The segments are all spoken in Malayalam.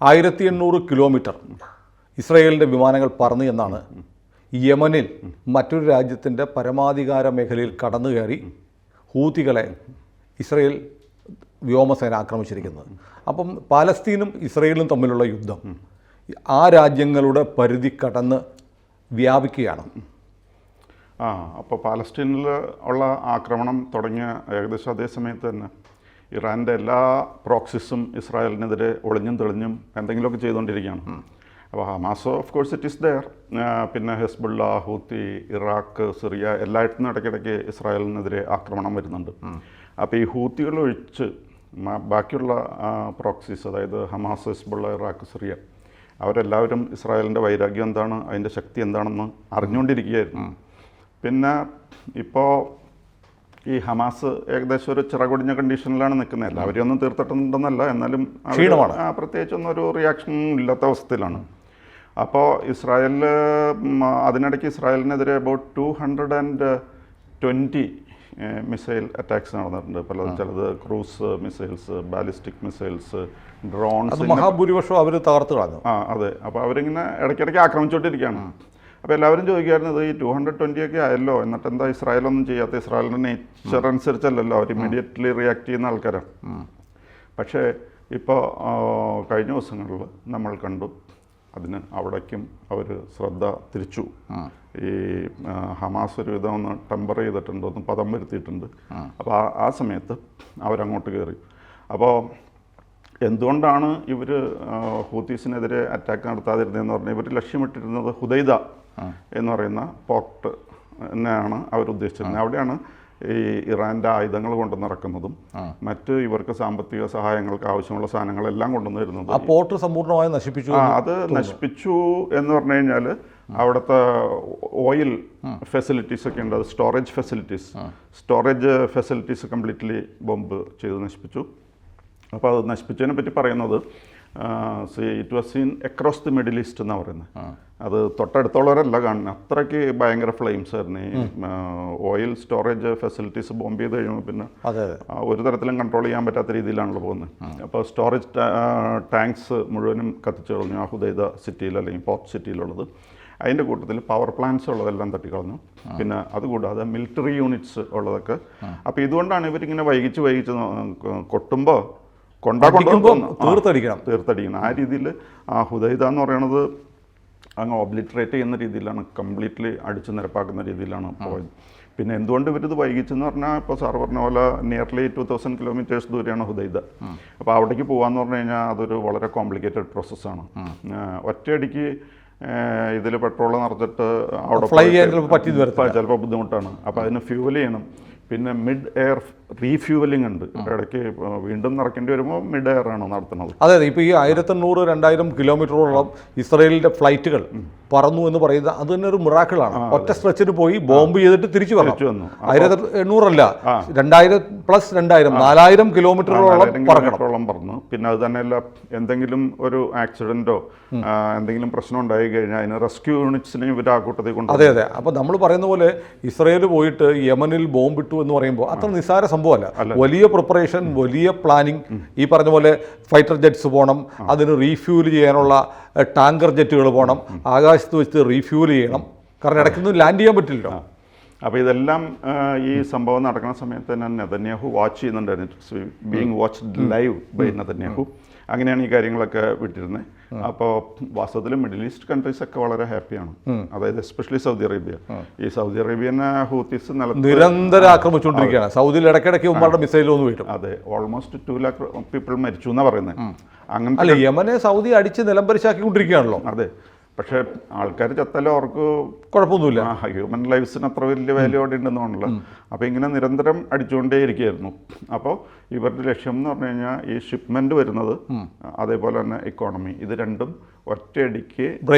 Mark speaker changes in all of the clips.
Speaker 1: 1800 കിലോമീറ്റർ ഇസ്രയേലിൻ്റെ വിമാനങ്ങൾ പറന്നു എന്നാണ് യമനിൽ മറ്റൊരു രാജ്യത്തിൻ്റെ പരമാധികാര മേഖലയിൽ കടന്നു കയറി ഹൂതികളെ ഇസ്രയേൽ വ്യോമസേന ആക്രമിച്ചിരിക്കുന്നത്. അപ്പം പാലസ്തീനും ഇസ്രയേലും തമ്മിലുള്ള യുദ്ധം ആ രാജ്യങ്ങളുടെ പരിധി കടന്ന് വ്യാപിക്കുകയാണ്.
Speaker 2: അപ്പോൾ പാലസ്തീനിൽ ഉള്ള ആക്രമണം തുടങ്ങിയ ഏകദേശം അതേ സമയത്ത് തന്നെ ഇറാൻ്റെ എല്ലാ പ്രോക്സിസും ഇസ്രായേലിനെതിരെ ഒളിഞ്ഞും തെളിഞ്ഞും എന്തെങ്കിലുമൊക്കെ ചെയ്തുകൊണ്ടിരിക്കുകയാണ്. അപ്പോൾ Hamas of course it is there, പിന്നെ ഹെസ്ബുള്ള, ഹൂത്തി, ഇറാഖ്, സിറിയ എല്ലായിടത്തുനിന്നും ഇടയ്ക്കിടയ്ക്ക് ഇസ്രായേലിനെതിരെ ആക്രമണം വരുന്നുണ്ട്. അപ്പോൾ ഈ ഹൂത്തികൾ ഒഴിച്ച് ബാക്കിയുള്ള പ്രോക്സിസ്, അതായത് ഹമാസ്, ഹെസ്ബുള്ള, ഇറാഖ്, സിറിയ, അവരെല്ലാവരും ഇസ്രായേലിൻ്റെ വൈരാഗ്യം എന്താണ്, അതിൻ്റെ ശക്തി എന്താണെന്ന് അറിഞ്ഞുകൊണ്ടിരിക്കുകയായിരുന്നു. പിന്നെ ഇപ്പോൾ ഈ ഹമാസ് ഏകദേശം ഒരു ചിറകൊടിഞ്ഞ കണ്ടീഷനിലാണ് നിൽക്കുന്നത്. എല്ലാവരും ഒന്നും തീർത്തിട്ടുണ്ടെന്നല്ല, എന്നാലും പ്രത്യേകിച്ചൊന്നും ഒരു റിയാക്ഷൻ ഇല്ലാത്ത അവസ്ഥയിലാണ്. അപ്പോൾ ഇസ്രായേലിൽ അതിനിടയ്ക്ക് ഇസ്രായേലിനെതിരെ അബൌട്ട് 220 മിസൈൽ അറ്റാക്സ് നടന്നിട്ടുണ്ട്. ചിലത് cruise missiles, ballistic missiles, drones,
Speaker 1: മഹാഭൂരിപക്ഷം അവർ തകർത്ത് കളഞ്ഞു.
Speaker 2: അതെ. അപ്പോൾ അവരിങ്ങനെ ഇടയ്ക്കിടയ്ക്ക് ആക്രമിച്ചുകൊണ്ടിരിക്കുകയാണ്. അപ്പോൾ എല്ലാവരും ചോദിക്കാറുണ്ട്, ഈ 220 ഒക്കെ ആയല്ലോ, എന്നിട്ട് എന്താ ഇസ്രായേലൊന്നും ചെയ്യാത്ത? ഇസ്രായേലിൻ്റെ നേച്ചർ അനുസരിച്ചല്ലല്ലോ, അവർ ഇമ്മീഡിയറ്റ്ലി റിയാക്ട് ചെയ്യുന്ന ആൾക്കാരാണ്. പക്ഷേ ഇപ്പോൾ കഴിഞ്ഞ ദിവസങ്ങളിൽ നമ്മൾ കണ്ടു, അവിടേക്കും അവർ ശ്രദ്ധ തിരിച്ചു. ഈ ഹമാസ് ഒരു വിധം ഒന്ന് ടെമ്പർ ചെയ്തിട്ടുണ്ട്, ഒന്ന് പദം വരുത്തിയിട്ടുണ്ട്. അപ്പോൾ ആ സമയത്ത് അവരങ്ങോട്ട് കയറി. അപ്പോൾ എന്തുകൊണ്ടാണ് ഇവർ ഹൂത്തീസിനെതിരെ അറ്റാക്ക് നടത്താതിരുന്നതെന്ന് പറഞ്ഞാൽ, ഇവർ ലക്ഷ്യമിട്ടിരുന്നത് ഹുദൈദ എന്ന് പറയുന്ന പോർട്ട് തന്നെയാണ് അവരുദ്ദേശിച്ചിരുന്നത്. അവിടെയാണ് ഈ ഇറാൻ്റെ ആയുധങ്ങൾ കൊണ്ടുവന്നിറക്കുന്നതും മറ്റ് ഇവർക്ക് സാമ്പത്തിക സഹായങ്ങൾക്ക് ആവശ്യമുള്ള സാധനങ്ങളെല്ലാം കൊണ്ടുവന്നിരുന്നത്.
Speaker 1: ആ പോർട്ട് സമ്പൂർണ്ണമായി നശിപ്പിച്ചു.
Speaker 2: അത് നശിപ്പിച്ചു എന്ന് പറഞ്ഞു കഴിഞ്ഞാൽ അവിടുത്തെ ഓയിൽ ഫെസിലിറ്റീസ് ഒക്കെ ഉണ്ട്, അത് സ്റ്റോറേജ് ഫെസിലിറ്റീസ് കംപ്ലീറ്റ്ലി ബോംബ് ചെയ്ത് നശിപ്പിച്ചു. അപ്പോൾ അത് നശിപ്പിച്ചതിനെ പറ്റി പറയുന്നത്, it was scene across the middle east എന്നാണ് പറയുന്നത്. അത് തൊട്ടടുത്തുള്ളവരല്ല കാണുന്നത്, അത്രയ്ക്ക് ഭയങ്കര ഫ്ലെയിംസ് ആയിരുന്നു. ഈ ഓയിൽ സ്റ്റോറേജ് ഫെസിലിറ്റീസ് ബോംബ് ചെയ്ത് കഴിയുമ്പോൾ പിന്നെ ഒരു തരത്തിലും കൺട്രോൾ ചെയ്യാൻ പറ്റാത്ത രീതിയിലാണല്ലോ പോകുന്നത്. അപ്പോൾ സ്റ്റോറേജ് ടാങ്ക്സ് മുഴുവനും കത്തിച്ചു കളഞ്ഞു ആ ഹുദൈദ സിറ്റിയിൽ, അല്ലെങ്കിൽ പോർട്ട് സിറ്റിയിലുള്ളത്. അതിൻ്റെ കൂട്ടത്തിൽ പവർ പ്ലാന്റ്സ് ഉള്ളതെല്ലാം തട്ടിക്കളഞ്ഞു. പിന്നെ അതുകൂടാതെ മിലിറ്ററി യൂണിറ്റ്സ് ഉള്ളതൊക്കെ. അപ്പോൾ ഇതുകൊണ്ടാണ് ഇവരിങ്ങനെ വൈകിച്ച് കൊട്ടുമ്പോൾ തീർത്തടിക്കണം. ആ രീതിയിൽ ആ ഹുദൈദ എന്ന് പറയുന്നത് അങ്ങ് ഓബ്ലിറ്ററേറ്റ് ചെയ്യുന്ന രീതിയിലാണ്, കംപ്ലീറ്റ്ലി അടിച്ചു നിരപ്പാക്കുന്ന രീതിയിലാണ് പോയത്. പിന്നെ എന്തുകൊണ്ട് ഇവരിത് വൈകിച്ചെന്ന് പറഞ്ഞാൽ, ഇപ്പോൾ സാർ പറഞ്ഞ പോലെ നിയർലി 2000 കിലോമീറ്റേഴ്സ് ദൂരെയാണ് ഹുദൈദ. അപ്പോൾ അവിടേക്ക് പോകാമെന്ന് പറഞ്ഞു കഴിഞ്ഞാൽ അതൊരു വളരെ കോംപ്ലിക്കേറ്റഡ് പ്രോസസ്സാണ്. ഒറ്റയടിക്ക് ഇതിൽ പെട്രോൾ നിറച്ചിട്ട് അവിടെ
Speaker 1: ഫ്ലൈ ചെയ്യാൻ
Speaker 2: ചിലപ്പോൾ ബുദ്ധിമുട്ടാണ്. അപ്പോൾ അതിന് ഫ്യൂവൽ ചെയ്യണം. പിന്നെ മിഡ് എയർ റീഫ്യൂവലിംഗ് ഉണ്ട്, ഇടയ്ക്ക് വീണ്ടും നിറയ്ക്കേണ്ടി വരുമ്പോൾ മിഡ് എയർ ആണ് നടത്തുന്നത്.
Speaker 1: അതെ, ഇപ്പോൾ ഈ 1800-2000 കിലോമീറ്ററോളം ഇസ്രയേലിൻ്റെ ഫ്ലൈറ്റുകൾ പറന്നു എന്ന് പറയുന്നത് അത് തന്നെ ഒരു മിറാക്കിളാണ്. ഒറ്റ സ്ട്രെച്ചിന് പോയി ബോംബ് ചെയ്തിട്ട് തിരിച്ചു വന്നു. 1800 അല്ല, 2000+2000 4000 കിലോമീറ്ററോളം പറന്നു.
Speaker 2: പിന്നെ അത് തന്നെയല്ല, എന്തെങ്കിലും ഒരു ആക്സിഡൻറ്റോ എന്തെങ്കിലും പ്രശ്നം ഉണ്ടായി കഴിഞ്ഞാൽ അതിന് റെസ്ക്യൂ യൂണിറ്റ്സിനെയും ഇവർ ആ കൂട്ടത്തിൽ കൊണ്ട്.
Speaker 1: അതെ. അപ്പോൾ നമ്മൾ പറയുന്ന പോലെ ഇസ്രയേൽ പോയിട്ട് യമനിൽ ബോംബിട്ടു എന്ന് പറയുമ്പോൾ അത്ര നിസ്സാര സംഭവമല്ല. വലിയ പ്രിപ്പറേഷൻ, വലിയ പ്ലാനിങ്. ഈ പറഞ്ഞ പോലെ ഫൈറ്റർ ജെറ്റ്സ് പോകണം, അതിന് റീഫ്യൂൽ ചെയ്യാനുള്ള ടാങ്കർ ജെറ്റുകൾ പോകണം, ആകാശത്ത് വെച്ച് റീഫ്യൂൽ ചെയ്യണം, കാരണം ഇടയ്ക്കൊന്നും ലാൻഡ് ചെയ്യാൻ പറ്റില്ലല്ലോ.
Speaker 2: അപ്പോൾ ഇതെല്ലാം ഈ സംഭവം നടക്കുന്ന സമയത്ത് തന്നെ നെതന്യാഹു വാച്ച് ചെയ്യുന്നുണ്ടായിരുന്നു. Being watched live by Netanyahu. അങ്ങനെയാണ് ഈ കാര്യങ്ങളൊക്കെ വിട്ടിരുന്നത്. അപ്പോൾ വാസ്തവത്തിൽ മിഡിൽ ഈസ്റ്റ് കൺട്രീസ് ഒക്കെ വളരെ ഹാപ്പിയാണ്, അതായത് എസ്പെഷ്യലി സൗദി അറേബ്യ. ഈ സൗദി അറേബ്യനെ ഹൂത്തീസ്
Speaker 1: നിരന്തരം ആക്രമിച്ചുകൊണ്ടിരിക്കുകയാണ്. സൗദിയിൽ ഇടയ്ക്കിടയ്ക്ക് ഉമ്മാരുടെ മിസൈൽ ഒന്ന് വീട്ടും.
Speaker 2: അതെ, ഓൾമോസ്റ്റ് 2 lakh പീപ്പിൾ മരിച്ചു എന്നാണ് പറയുന്നത്.
Speaker 1: അങ്ങനെ അല്ല, യമനെ സൗദി അടിച്ച് നിലംപരിശാക്കിക്കൊണ്ടിരിക്കുകയാണല്ലോ.
Speaker 2: അതെ, പക്ഷേ ആൾക്കാർ ചത്താലും അവർക്ക്
Speaker 1: കുഴപ്പമൊന്നുമില്ല.
Speaker 2: ഹ്യൂമൻ ലൈഫ്സിന് അത്ര വലിയ വാല്യൂ അവിടെ ഉണ്ടെന്നുണ്ടല്ലോ. അപ്പോൾ ഇങ്ങനെ നിരന്തരം അടിച്ചുകൊണ്ടേ ഇരിക്കുകയായിരുന്നു. അപ്പോൾ ഇവരുടെ ലക്ഷ്യം എന്ന് പറഞ്ഞു കഴിഞ്ഞാൽ ഈ ഷിപ്മെൻറ്റ് വരുന്നത്, അതേപോലെ തന്നെ ഇക്കോണമി, ഇത് രണ്ടും ഒറ്റയടിക്ക്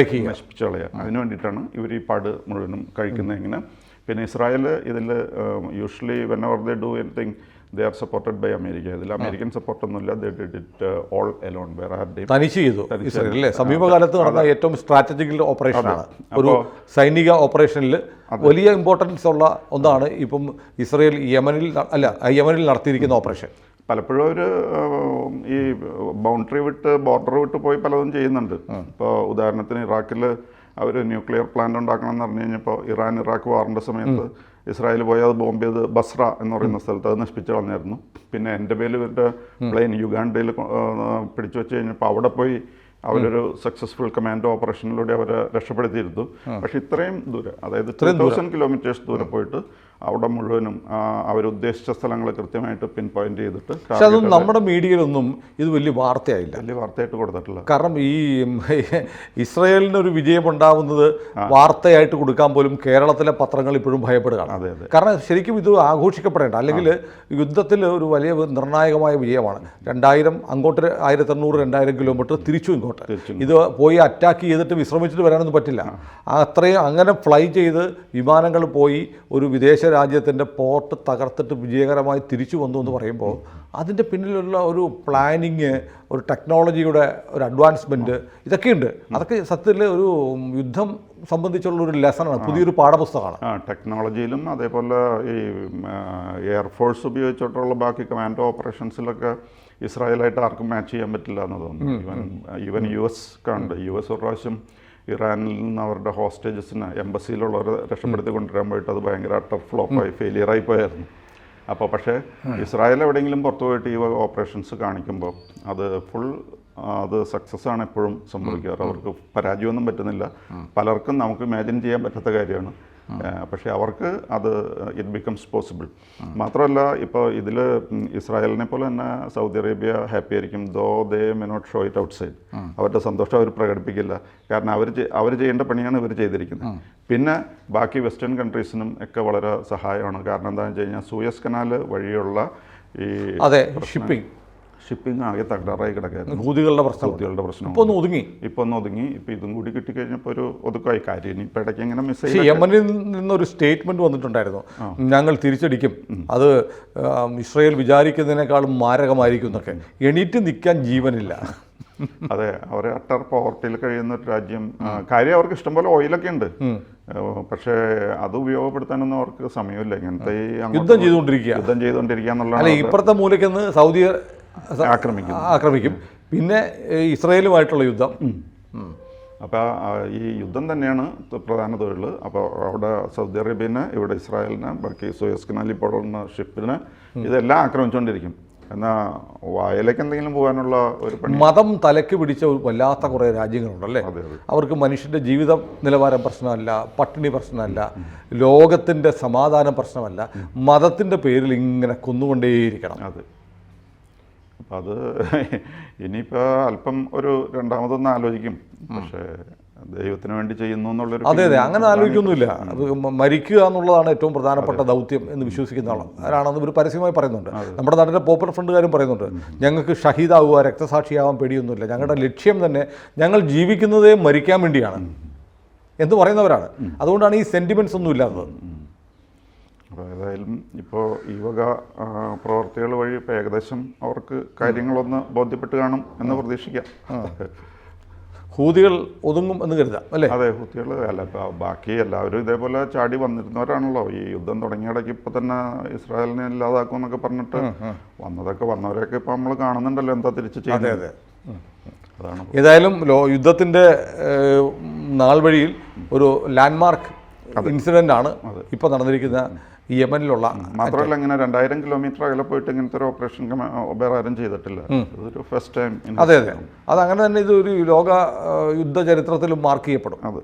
Speaker 2: നശിപ്പിച്ച് കളയുക. അതിന് വേണ്ടിയിട്ടാണ് ഇവർ ഈ പാട് മുഴുവനും കഴിക്കുന്നത്. ഇങ്ങനെ പിന്നെ ഇസ്രായേൽ ഇതിൽ usually when ever they do anything they are supported by America. ഇതിൽ American സപ്പോർട്ടൊന്നുമില്ല. they did it all alone. വേറെ ആരുടെയും
Speaker 1: തനിച്ച് ചെയ്തു ഇസ്രായേൽ അല്ലേ. സമീപകാലത്ത് നടന്ന ഏറ്റവും സ്ട്രാറ്റജിക്കൽ ഓപ്പറേഷനാണ്. ഒരു സൈനിക ഓപ്പറേഷനിൽ വലിയ ഇമ്പോർട്ടൻസ് ഉള്ള ഒന്നാണ് ഇപ്പം യമനിൽ നടത്തിയിരിക്കുന്ന ഓപ്പറേഷൻ.
Speaker 2: പലപ്പോഴും അവർ ഈ ബൗണ്ടറി വിട്ട് ബോർഡർ വിട്ട് പോയി പലതും ചെയ്യുന്നുണ്ട്. ഇപ്പോൾ ഉദാഹരണത്തിന് ഇറാഖിൽ അവർ ന്യൂക്ലിയർ പ്ലാന്റ് ഉണ്ടാക്കണം എന്ന് പറഞ്ഞു കഴിഞ്ഞപ്പോൾ ഇറാൻ ഇറാഖ് വാറിൻ്റെ സമയത്ത് ഇസ്രായേൽ പോയി അത് ബോംബ് ചെയ്ത് ബസ്ര എന്ന് പറയുന്ന സ്ഥലത്ത് അത് നശിപ്പിച്ച് കളഞ്ഞായിരുന്നു. പിന്നെ എൻ്റെ പേരിൽ ഇവരുടെ പ്ലെയിൻ യുഗാണ്ടയിൽ പിടിച്ചു വെച്ച് കഴിഞ്ഞപ്പോൾ അവിടെ പോയി അവരൊരു സക്സസ്ഫുൾ കമാൻഡോ ഓപ്പറേഷനിലൂടെ അവരെ രക്ഷപ്പെടുത്തിയിരുന്നു. പക്ഷെ ഇത്രയും ദൂരം, അതായത് 3000 കിലോമീറ്റേഴ്സ് ദൂരെ പോയിട്ട് അവിടെ മുഴുവനും അവരുദ്ദേശിച്ച സ്ഥലങ്ങൾ കൃത്യമായിട്ട് പിൻ പോയിന്റ് ചെയ്തിട്ട്.
Speaker 1: പക്ഷെ അത് നമ്മുടെ മീഡിയയിലൊന്നും ഇത് വലിയ വാർത്തയായില്ല,
Speaker 2: വലിയ വാർത്തയായിട്ട് കൊടുത്തിട്ടില്ല.
Speaker 1: കാരണം ഈ ഇസ്രയേലിനൊരു വിജയം ഉണ്ടാവുന്നത് വാർത്തയായിട്ട് കൊടുക്കാൻ പോലും കേരളത്തിലെ പത്രങ്ങൾ ഇപ്പോഴും ഭയപ്പെടുകയാണ്.
Speaker 2: അതെ അതെ.
Speaker 1: കാരണം ശരിക്കും ഇത് ആഘോഷിക്കപ്പെടേണ്ട, അല്ലെങ്കിൽ യുദ്ധത്തിൽ ഒരു വലിയ നിർണായകമായ വിജയമാണ്. 2000 അങ്ങോട്ട് 1800-2000 കിലോമീറ്റർ തിരിച്ചു ഇങ്ങോട്ട്. ഇത് പോയി അറ്റാക്ക് ചെയ്തിട്ട് വിശ്രമിച്ചിട്ട് വരാനൊന്നും പറ്റില്ല. അത്രയും അങ്ങനെ ഫ്ലൈ ചെയ്ത് വിമാനങ്ങൾ പോയി ഒരു വിദേശ രാജ്യത്തിൻ്റെ പോർട്ട് തകർത്തിട്ട് വിജയകരമായി തിരിച്ചു വന്നു എന്ന് പറയുമ്പോൾ അതിൻ്റെ പിന്നിലുള്ള ഒരു പ്ലാനിങ്, ഒരു ടെക്നോളജിയുടെ ഒരു അഡ്വാൻസ്മെൻറ്റ്, ഇതൊക്കെയുണ്ട്. അതൊക്കെ സത്യത്തിൽ ഒരു യുദ്ധം സംബന്ധിച്ചുള്ള ഒരു ലെസണാണ്, പുതിയൊരു പാഠപുസ്തകമാണ്.
Speaker 2: ടെക്നോളജിയിലും അതേപോലെ ഈ എയർഫോഴ്സ് ഉപയോഗിച്ചിട്ടുള്ള ബാക്കി കമാൻഡോ ഓപ്പറേഷൻസിലൊക്കെ ഇസ്രായേലായിട്ട് ആർക്കും മാച്ച് ചെയ്യാൻ പറ്റില്ല എന്ന് തോന്നുന്നു. ഈവൻ US കണ്ട് US ഒരു പ്രാവശ്യം ഇറാനിൽ നിന്ന് അവരുടെ ഹോസ്റ്റേജസിന് എംബസിയിലുള്ളവരെ രക്ഷപ്പെടുത്തി കൊണ്ടുവരാൻ പോയിട്ട് അത് ഭയങ്കര അട്ടർ ഫ്ലോപ്പായി ഫെയിലിയറായി പോയായിരുന്നു. അപ്പോൾ പക്ഷേ ഇസ്രായേൽ എവിടെയെങ്കിലും പുറത്തു പോയിട്ട് ഈ ഓപ്പറേഷൻസ് കാണിക്കുമ്പോൾ അത് സക്സസ് ആണ് എപ്പോഴും സംഭവിക്കാറ്. അവർക്ക് പരാജയമൊന്നും പറ്റുന്നില്ല. പലർക്കും നമുക്ക് ഇമാജിൻ ചെയ്യാൻ പറ്റാത്ത കാര്യമാണ്. പക്ഷേ അവർക്ക് അത് ഇറ്റ് ബിക്കംസ് പോസിബിൾ. മാത്രമല്ല ഇപ്പോൾ ഇതിൽ ഇസ്രായേലിനെ പോലെ തന്നെ സൗദി അറേബ്യ ഹാപ്പി ആയിരിക്കും, though they may not show it ഔട്ട് സൈഡ്. അവരുടെ സന്തോഷം അവർ പ്രകടിപ്പിക്കില്ല, കാരണം അവർ ചെയ്യേണ്ട പണിയാണ് ഇവർ ചെയ്തിരിക്കുന്നത്. പിന്നെ ബാക്കി വെസ്റ്റേൺ കൺട്രീസിനും ഒക്കെ വളരെ സഹായമാണ്. കാരണം എന്താണെന്ന് വെച്ച് കഴിഞ്ഞാൽ സൂയസ് കനാൽ വഴിയുള്ള ഈ ഷിപ്പിംഗ് ആകെ തകരാറായി കിടക്കായിരുന്നു.
Speaker 1: ഹൂതികളുടെ പ്രശ്നം ഇപ്പോൾ ഒന്ന് ഒതുങ്ങി.
Speaker 2: ഇപ്പോൾ ഇതും കൂടി കിട്ടിക്കഴിഞ്ഞപ്പോൾ ഒരു ഒതുക്കമായി കാര്യം. ഇനിയിപ്പോൾ ഇടയ്ക്ക് എങ്ങനെ മിസ്
Speaker 1: യമനിൽ നിന്നൊരു സ്റ്റേറ്റ്മെൻറ്റ് വന്നിട്ടുണ്ടായിരുന്നു, ഞങ്ങൾ തിരിച്ചടിക്കും, അത് ഇസ്രയേൽ വിചാരിക്കുന്നതിനേക്കാളും മാരകമായിരിക്കും എന്നൊക്കെ. എണീറ്റ് നിൽക്കാൻ ജീവനില്ല.
Speaker 2: അതെ, അവർ അട്ടർ പോവർട്ടിയിൽ കഴിയുന്ന ഒരു രാജ്യം. കാര്യം അവർക്ക് ഇഷ്ടംപോലെ ഓയിലൊക്കെ ഉണ്ട്, പക്ഷേ അത് ഉപയോഗപ്പെടുത്താനൊന്നും അവർക്ക് സമയമില്ല. ഇങ്ങനത്തെ
Speaker 1: യുദ്ധം ചെയ്തുകൊണ്ടിരിക്കുക
Speaker 2: എന്നുള്ള
Speaker 1: ഇപ്പുറത്തെ മൂലയ്ക്കെന്ന് സൗദി ആക്രമിക്കും, പിന്നെ ഇസ്രയേലുമായിട്ടുള്ള യുദ്ധം.
Speaker 2: അപ്പോൾ ഈ യുദ്ധം തന്നെയാണ് പ്രധാന തൊഴിൽ. അപ്പോൾ അവിടെ സൗദി അറേബ്യനെ, ഇവിടെ ഇസ്രായേലിനെ, ബാക്കി സൂയസ് കനാലിൽ പോകുന്ന ഷിപ്പിനെ ഇതെല്ലാം ആക്രമിച്ചുകൊണ്ടിരിക്കും. എന്നാൽ വായലേക്ക് എന്തെങ്കിലും പോകാനുള്ള ഒരു പണി.
Speaker 1: മതം തലയ്ക്ക് പിടിച്ച വല്ലാത്ത കുറേ രാജ്യങ്ങളുണ്ടല്ലേ. അവർക്ക് മനുഷ്യൻ്റെ ജീവിത നിലവാരം പ്രശ്നമല്ല, പട്ടിണി പ്രശ്നമല്ല, ലോകത്തിൻ്റെ സമാധാനം പ്രശ്നമല്ല, മതത്തിൻ്റെ പേരിൽ ഇങ്ങനെ കൊന്നുകൊണ്ടേയിരിക്കണം.
Speaker 2: അതെ. അപ്പം അത് ഇനിയിപ്പോൾ അല്പം ഒരു രണ്ടാമതൊന്ന് ആലോചിക്കും, പക്ഷേ ദൈവത്തിന് വേണ്ടി ചെയ്യുന്നു എന്നുള്ളൊരു.
Speaker 1: അതെ, അങ്ങനെ ആലോചിക്കൊന്നുമില്ല. അത് മരിക്കുക എന്നുള്ളതാണ് ഏറ്റവും പ്രധാനപ്പെട്ട ദൗത്യം എന്ന് വിശ്വസിക്കുന്ന ആരാണെന്ന് ഇവർ പരസ്യമായി പറയുന്നുണ്ട്. നമ്മുടെ നാട്ടിലെ പോപ്പുലർ ഫ്രണ്ടുകാരും പറയുന്നുണ്ട്, ഞങ്ങൾക്ക് ഷഹീദാവുക, രക്തസാക്ഷിയാവാൻ പേടിയൊന്നുമില്ല, ഞങ്ങളുടെ ലക്ഷ്യം തന്നെ ഞങ്ങൾ ജീവിക്കുന്നതേ മരിക്കാൻ വേണ്ടിയാണ് എന്ന് പറയുന്നവരാണ്. അതുകൊണ്ടാണ് ഈ സെൻറ്റിമെൻറ്റ്സ് ഒന്നും ഇല്ലാത്തത്.
Speaker 2: അപ്പോൾ ഏതായാലും ഇപ്പോൾ ഈ വക പ്രവർത്തികൾ വഴി ഇപ്പോൾ ഏകദേശം അവർക്ക് കാര്യങ്ങളൊന്ന് ബോധ്യപ്പെട്ട് കാണും എന്ന് പ്രതീക്ഷിക്കാം.
Speaker 1: ഹൂതികൾ ഒതുങ്ങും എന്ന് കരുതാം അല്ലേ?
Speaker 2: അതെ, ഹൂതികൾ അല്ല, ബാക്കി എല്ലാവരും ഇതേപോലെ ചാടി വന്നിരുന്നവരാണല്ലോ. ഈ യുദ്ധം തുടങ്ങിയിടയ്ക്ക് ഇപ്പോൾ തന്നെ ഇസ്രായേലിനെ ഇല്ലാതാക്കും എന്നൊക്കെ പറഞ്ഞിട്ട് വന്നവരെയൊക്കെ ഇപ്പോൾ നമ്മൾ കാണുന്നുണ്ടല്ലോ എന്താ തിരിച്ച് ചെയ്യുന്നത്.
Speaker 1: അതാണ് ഏതായാലും യുദ്ധത്തിൻ്റെ നാൾ വഴിയിൽ ഒരു ലാൻഡ്മാർക്ക് ഇൻസിഡൻ്റ് ആണ് ഇപ്പോൾ നടന്നിരിക്കുന്ന യമനിലുള്ള.
Speaker 2: മാത്രമല്ല ഇങ്ങനെ 2000 കിലോമീറ്റർ അകലെ പോയിട്ട് ഇങ്ങനത്തെ ഒരു ഓപ്പറേഷൻ വേറെ ആരും ചെയ്തിട്ടില്ല. ഇതൊരു ഫസ്റ്റ് ടൈം.
Speaker 1: അതെ, അതങ്ങനെ തന്നെ ഇതൊരു ലോക യുദ്ധ ചരിത്രത്തിലും മാർക്ക് ചെയ്യപ്പെടും.
Speaker 2: അതെ.